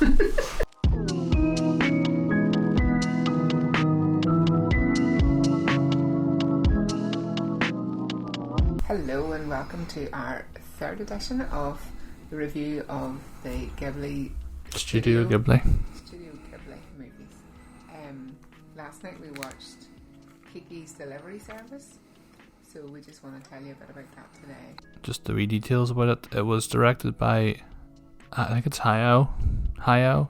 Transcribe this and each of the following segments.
Hello and welcome to our third edition of the review of the Studio Ghibli movies. Last night we watched Kiki's Delivery Service, so we just want to tell you a bit about that today. Just the wee details about it. It was directed by, I think it's Hayao Hayao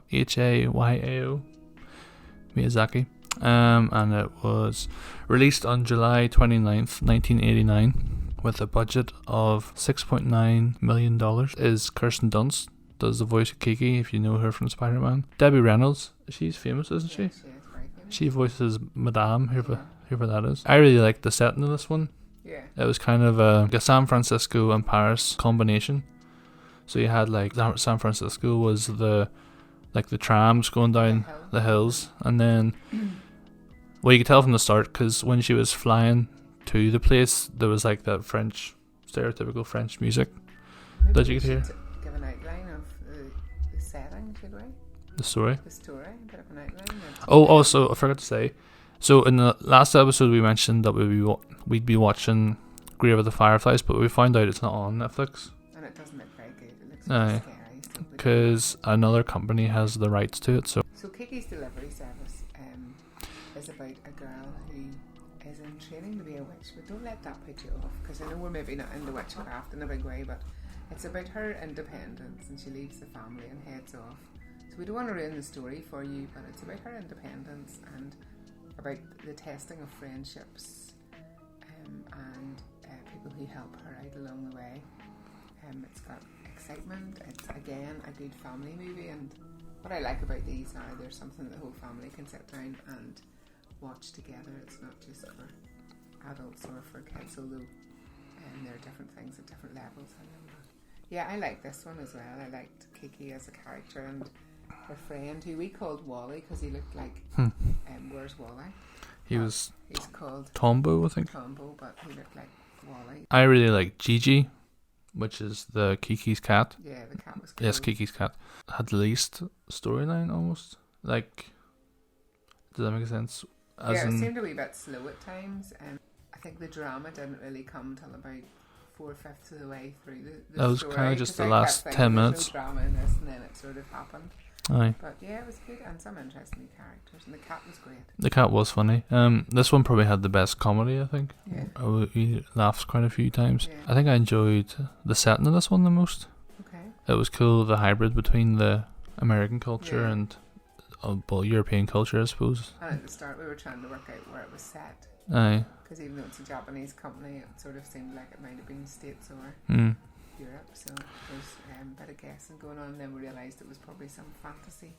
Miyazaki, and it was released on July 29th, 1989. With a budget of $6.9 million. Is Kirsten Dunst does the voice of Kiki, if you know her from Spider-Man. Debbie Reynolds, she's famous, isn't she? Yeah, she is very famous. She voices Madame, whoever that is. I really like the setting of this one. Yeah. It was kind of a San Francisco and Paris combination. So you had like San Francisco was the trams going down the hills, and then well, you could tell from the start because when she was flying to the place, there was like that stereotypical French music that you could hear. Give an outline of the setting, should we? The story, a bit of an outline. Oh, also, I forgot to say, so in the last episode we mentioned that we'd be watching Grave of the Fireflies, but we found out it's not on Netflix. And it doesn't look very good. It looks very scary. Because another company has the rights to it. So Kiki's Delivery Service is about a girl who is in training to be a witch, but don't let that put you off, because I know we're maybe not into witchcraft in a big way, but it's about her independence, and she leaves the family and heads off. So we don't want to ruin the story for you, but it's about her independence and about the testing of friendships and people who help her out along the way. It's got excitement. It's again a good family movie, and what I like about these are there's something the whole family can sit down and watch together. It's not just for adults or for kids, although there are different things at different levels. Yeah, I like this one as well. I liked Kiki as a character, and her friend, who we called Wally because he looked like where's Wally? He's called Tombo, I think. Tombo, but he looked like Wally. I really like Gigi, which is the Kiki's cat. Yeah, the cat was cool. Yes, Kiki's cat had the least storyline almost. Like, does that make sense? It seemed a wee bit slow at times, and I think the drama didn't really come till about 4/5 of the way through the that was story, kind of just the last 10 minutes. No drama in this, and then it sort of happened. Aye. But yeah, it was good, and some interesting characters, and the cat was great. The cat was funny. This one probably had the best comedy, I think. Yeah. We laughed quite a few times. Yeah. I think I enjoyed the setting of this one the most. Okay. It was cool, the hybrid between the American culture and European culture, I suppose. And at the start we were trying to work out where it was set. Aye. Because even though it's a Japanese company, it sort of seemed like it might have been States or Europe. So there's a bit of guessing going on, and then we realised it was probably some fantasy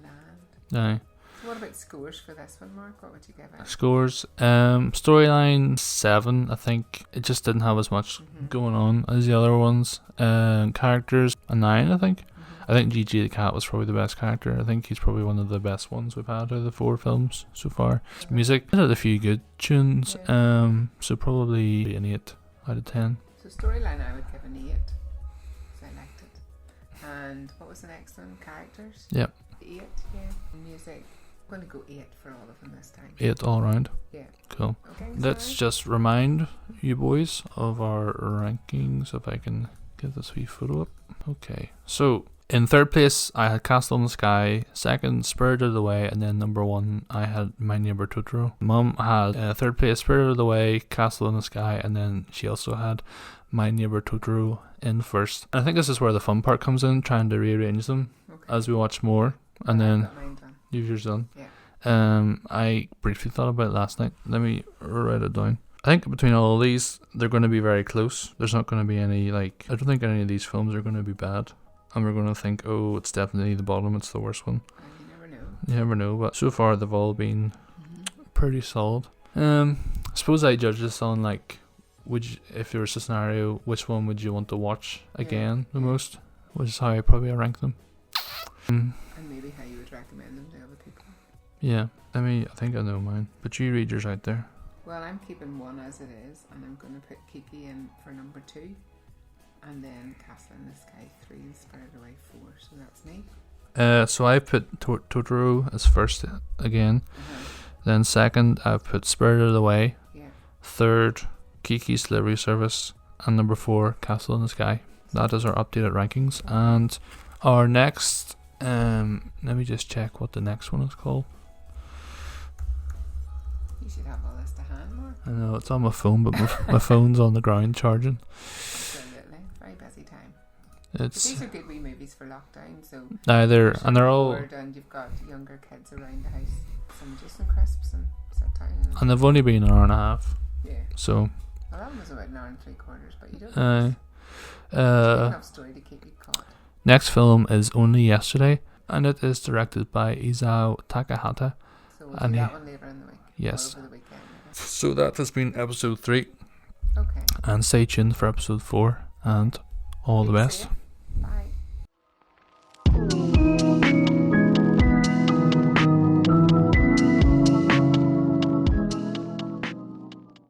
land. Aye. So what about scores for this one, Mark? What would you give it? Scores. Storyline 7. I think it just didn't have as much going on as the other ones. Characters a 9, I think. I think Gigi the cat was probably the best character. I think he's probably one of the best ones we've had out of the 4 films so far. Music, it had a few good tunes, so probably an 8 out of 10. So storyline I would give an 8, because I liked it. And what was the next one? Characters? Yep. 8, yeah. Music, I'm going to go 8 for all of them this time. 8 all round. Yeah. Cool. Okay, let's just remind you boys of our rankings, if I can get this wee photo up. Okay, so in third place, I had Castle in the Sky. Second, Spirited Away. And then number 1, I had My Neighbor Totoro. Mum had third place, Spirited Away, Castle in the Sky. And then she also had My Neighbor Totoro in first. And I think this is where the fun part comes in, trying to rearrange them as we watch more. And then you've yours done. Yeah. I briefly thought about it last night. Let me write it down. I think between all of these, they're going to be very close. There's not going to be any, I don't think any of these films are going to be bad. And we're going to think, oh, it's definitely the bottom, it's the worst one. You never know. You never know, but so far they've all been pretty solid. I suppose I judge this on, if there was a scenario, which one would you want to watch again the most? Which is how I probably rank them. And maybe how you would recommend them to other people. Yeah, I think I know mine. But you read yours out there. Well, I'm keeping 1 as it is, and I'm going to put Kiki in for number 2. And then Castle in the Sky 3 and Spirited Away 4. So that's me. So I put Totoro as first again. Then second, I've put Spirited Away. Yeah. Third, Kiki's Delivery Service. And number 4, Castle in the Sky. That is our updated rankings. And our next, let me just check what the next one is called. You should have all this to hand more. I know, it's on my phone, but my phone's on the ground charging. Absolutely. Very busy time. It's But these are good wee movies for lockdown, so they're all, and you've got younger kids around the house. Some Jason Crisps and sit down. and they've only been an hour and a half. Yeah. So Well, that was about an hour and 3/4, but you don't know. Enough story to keep you caught. next film is Only Yesterday, and it is directed by Isao Takahata. So we'll And do he- that one later in the week. Yes. Or over the weekend. Maybe. So that has been episode 3, Okay. and stay tuned for episode 4, and all the Be best. safe.